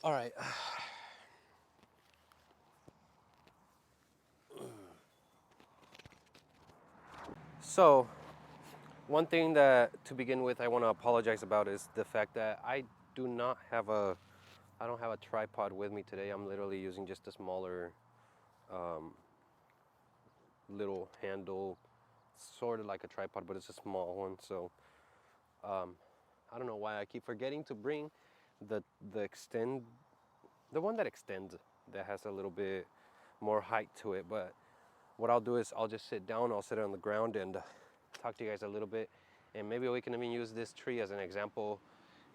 All right. So, one thing that to begin with I want to apologize about is the fact that I don't have a tripod with me today. I'm literally using just a smaller little handle, sort of like a tripod, but it's a small one. So, I don't know why I keep forgetting to bring the extend the one that extends, that has a little bit more height to it. But what I'll do is I'll just sit down, I'll sit on the ground and talk to you guys a little bit. And maybe we can even use this tree as an example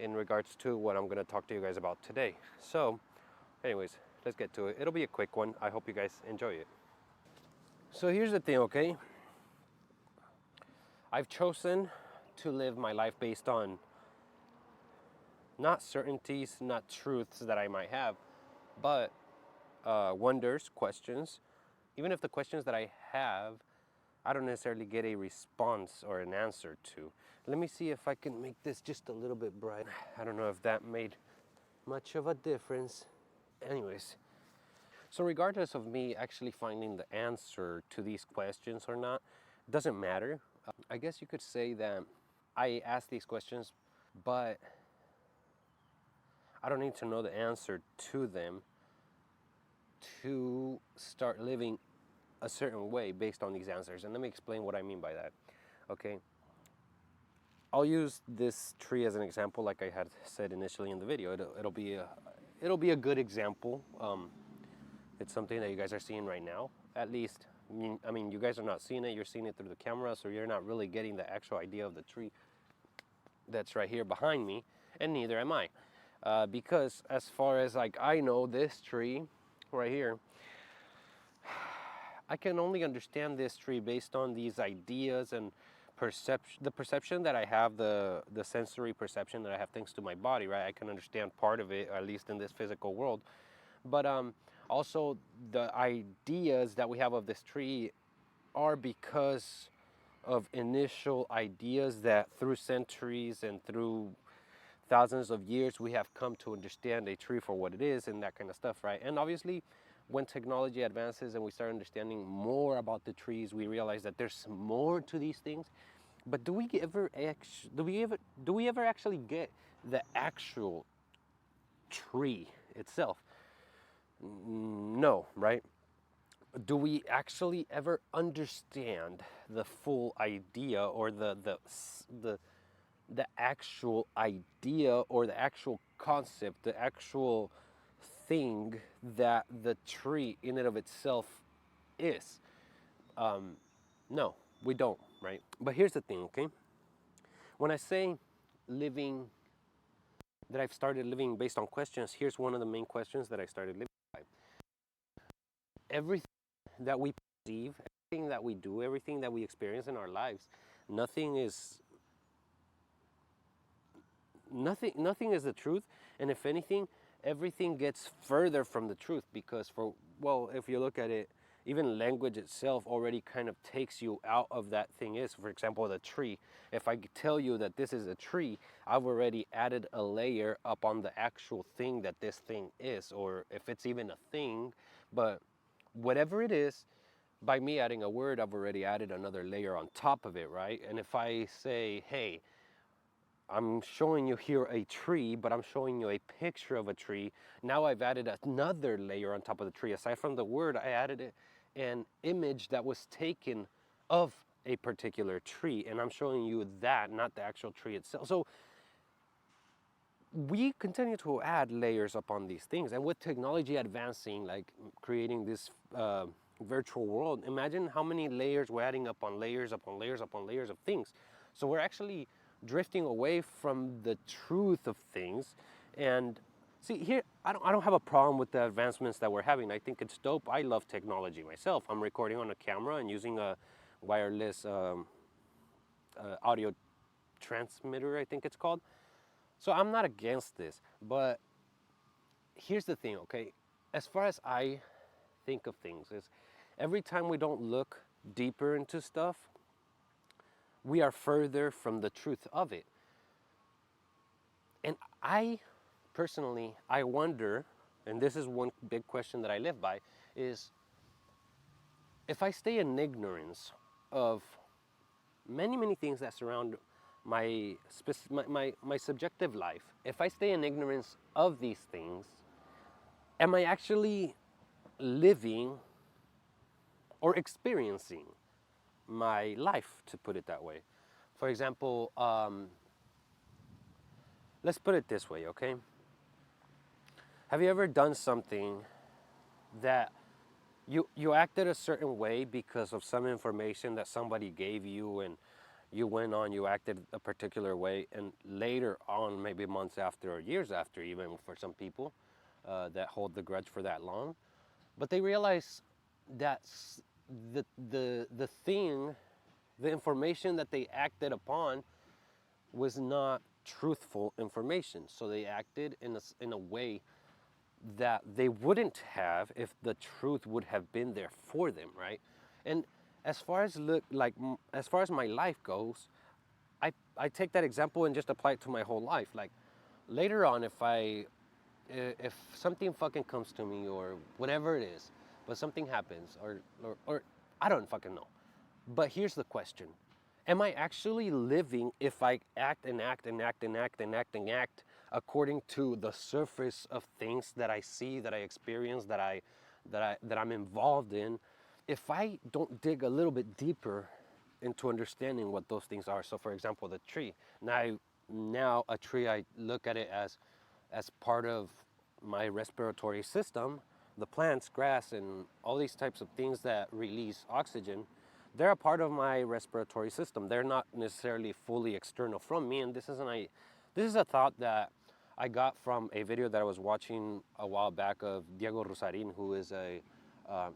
in regards to what I'm going to talk to you guys about today. So, anyways, let's get to it. It'll be a quick one. I hope you guys enjoy it. So, here's the thing, okay? I've chosen to live my life based on not certainties, not truths that I might have, but wonders, questions. Even if the questions that I have, I don't necessarily get a response or an answer to. Let me see if I can make this just a little bit bright. I don't know if that made much of a difference. Anyways, so regardless of me actually finding the answer to these questions or not, it doesn't matter. I guess you could say that I ask these questions, but I don't need to know the answer to them to start living a certain way based on these answers. And let me explain what I mean by that. Okay. I'll use this tree as an example, like I had said initially in the video. It'll be a good example. It's something that you guys are seeing right now. At least, I mean, you guys are not seeing it. You're seeing it through the camera, so you're not really getting the actual idea of the tree that's right here behind me, and neither am I. Because as far as like I know, this tree right here, I can only understand this tree based on these ideas and perception, the perception that I have, the sensory perception that I have thanks to my body, right? I can understand part of it, at least in this physical world. But also the ideas that we have of this tree are because of initial ideas that through centuries and through thousands of years we have come to understand a tree for what it is and that kind of stuff, right? And obviously when technology advances and we start understanding more about the trees, we realize that there's more to these things. But do we ever actually get the actual tree itself? No, right? Do we actually ever understand the full idea or the actual idea or the actual concept, the actual thing that the tree in and of itself is? No, we don't, right? But here's the thing, okay? When I say living, that I've started living based on questions, here's one of the main questions that I started living by. Everything that we perceive, everything that we do, everything that we experience in our lives, nothing is nothing is the truth. And if anything, everything gets further from the truth, because if you look at it, even language itself already kind of takes you out of that thing. Is, for example, the tree. If I tell you that this is a tree, I've already added a layer up on the actual thing that this thing is, or if it's even a thing. But whatever it is, by me adding a word, I've already added another layer on top of it, right? And if I say, hey, I'm showing you here a tree, but I'm showing you a picture of a tree. Now I've added another layer on top of the tree. Aside from the word, I added an image that was taken of a particular tree, and I'm showing you that, not the actual tree itself. So we continue to add layers upon these things, and with technology advancing, like creating this virtual world, imagine how many layers we're adding upon layers upon layers upon layers of things. So we're actually drifting away from the truth of things. And see here, I don't have a problem with the advancements that we're having. I think it's dope. I love technology myself. I'm recording on a camera and using a wireless audio transmitter, I think it's called. So I'm not against this, but here's the thing, okay? As far as I think of things, is every time we don't look deeper into stuff, we are further from the truth of it. And I personally, I wonder, and this is one big question that I live by, is if I stay in ignorance of many, many things that surround my subjective life, if I stay in ignorance of these things, am I actually living or experiencing my life, to put it that way? For example, let's put it this way, okay? Have you ever done something that you acted a certain way because of some information that somebody gave you, and you went on, you acted a particular way, and later on, maybe months after or years after, even for some people that hold the grudge for that long, but they realize that the thing, the information that they acted upon was not truthful information. So they acted in a way that they wouldn't have if the truth would have been there for them, right? And as far as as far as my life goes, I take that example and just apply it to my whole life. Like later on, if something fucking comes to me or whatever it is, but something happens or I don't fucking know. But here's the question. Am I actually living if I act and act and act and act and act and act according to the surface of things that I see, that I experience, that I'm involved in? If I don't dig a little bit deeper into understanding what those things are. So for example, the tree. Now a tree, I look at it as part of my respiratory system. The plants, grass, and all these types of things that release oxygen, they're a part of my respiratory system. They're not necessarily fully external from me. And this is a thought that I got from a video that I was watching a while back of Diego Rusarin, who is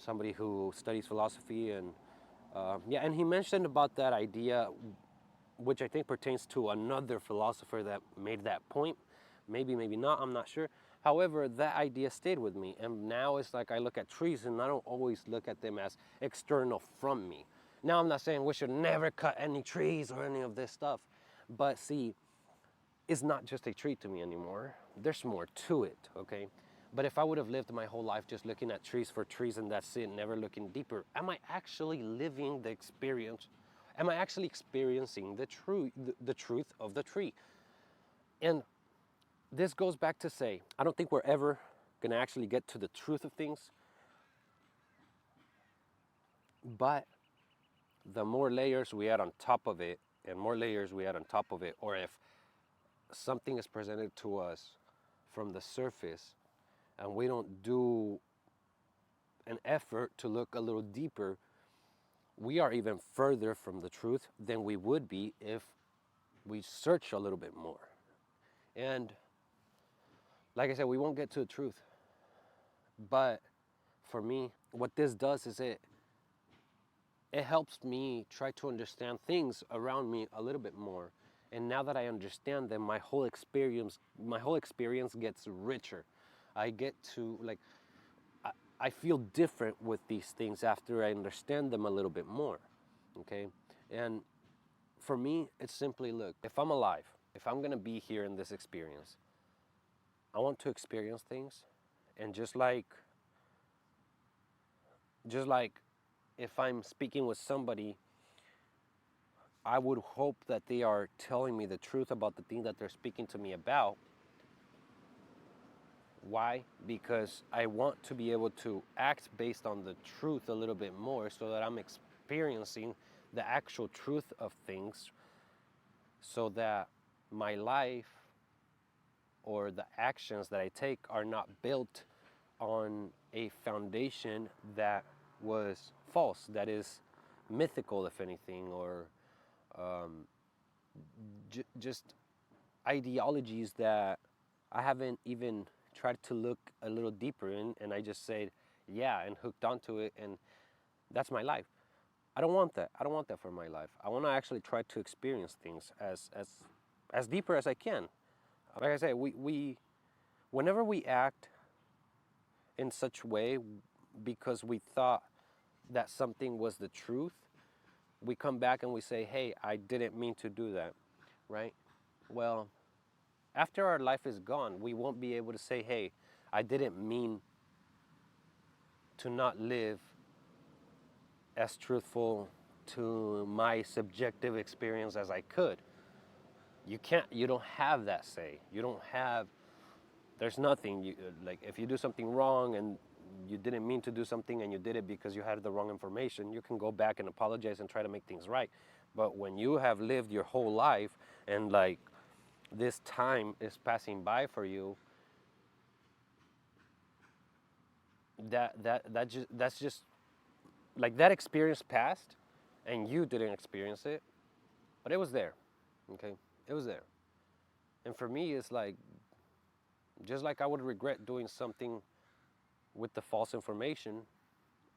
somebody who studies philosophy, and and he mentioned about that idea, which I think pertains to another philosopher that made that point. Maybe, maybe not, I'm not sure. However, that idea stayed with me. And now it's like I look at trees and I don't always look at them as external from me. Now, I'm not saying we should never cut any trees or any of this stuff. But see, it's not just a tree to me anymore. There's more to it, okay? But if I would have lived my whole life just looking at trees for trees and that's it, never looking deeper, am I actually living the experience? Am I actually experiencing the truth of the tree? And this goes back to say, I don't think we're ever going to actually get to the truth of things. But the more layers we add on top of it, and more layers we add on top of it, or if something is presented to us from the surface and we don't do an effort to look a little deeper, we are even further from the truth than we would be if we search a little bit more. And like I said, we won't get to the truth. But for me, what this does is it helps me try to understand things around me a little bit more. And now that I understand them, my whole experience gets richer. I get to I feel different with these things after I understand them a little bit more. Okay? And for me, it's simply, look, if I'm alive, if I'm gonna be here in this experience, I want to experience things. And just like if I'm speaking with somebody, I would hope that they are telling me the truth about the thing that they're speaking to me about. Why? Because I want to be able to act based on the truth a little bit more, so that I'm experiencing the actual truth of things, so that my life or the actions that I take are not built on a foundation that was false, that is mythical, if anything, or just ideologies that I haven't even tried to look a little deeper in, and I just said, yeah, and hooked onto it, and that's my life. I don't want that. I don't want that for my life. I want to actually try to experience things as deeper as I can. Like I say, we whenever we act in such way because we thought that something was the truth, we come back and we say, hey, I didn't mean to do that, right? Well, After our life is gone, we won't be able to say, hey, I didn't mean to not live as truthful to my subjective experience as I could. You don't have that say. You don't have, there's nothing, like if you do something wrong and you didn't mean to do something and you did it because you had the wrong information, you can go back and apologize and try to make things right. But when you have lived your whole life and like this time is passing by for you, that's just like that experience passed and you didn't experience it, but it was there. Okay, it was there. And for me, it's like, just like I would regret doing something with the false information,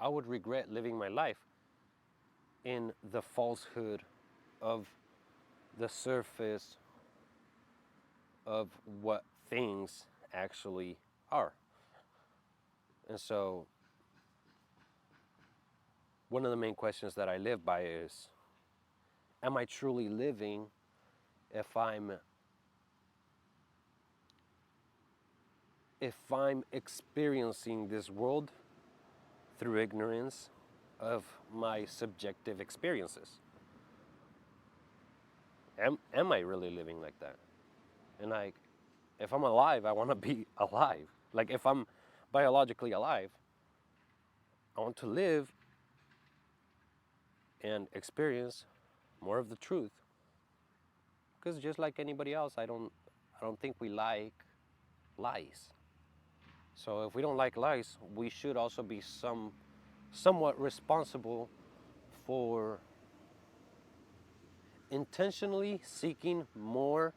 I would regret living my life in the falsehood of the surface of what things actually are. And so one of the main questions that I live by is, am I truly living if I'm experiencing this world through ignorance of my subjective experiences? Am I really living like that? And like, if I'm alive, I want to be alive. Like if I'm biologically alive, I want to live and experience more of the truth. Because just like anybody else, I don't think we like lies. So if we don't like lies, we should also be somewhat responsible for intentionally seeking more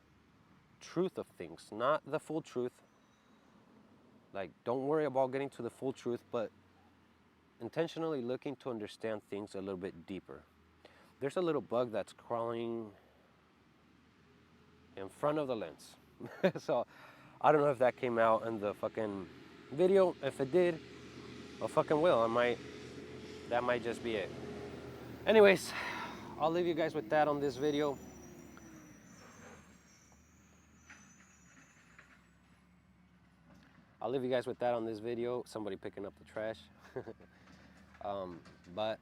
truth of things, not the full truth. Like, don't worry about getting to the full truth, but intentionally looking to understand things a little bit deeper. There's a little bug that's crawling in front of the lens. So I don't know if that came out in the fucking video. If it did, I fucking will. That might just be it. Anyways, I'll leave you guys with that on this video. Somebody picking up the trash. But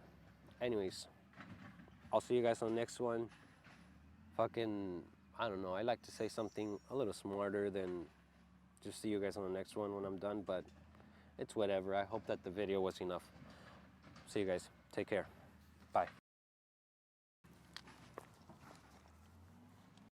anyways, I'll see you guys on the next one. Fucking, I don't know. I like to say something a little smarter than just see you guys on the next one when I'm done, but it's whatever. I hope that the video was enough. See you guys. Take care. Bye.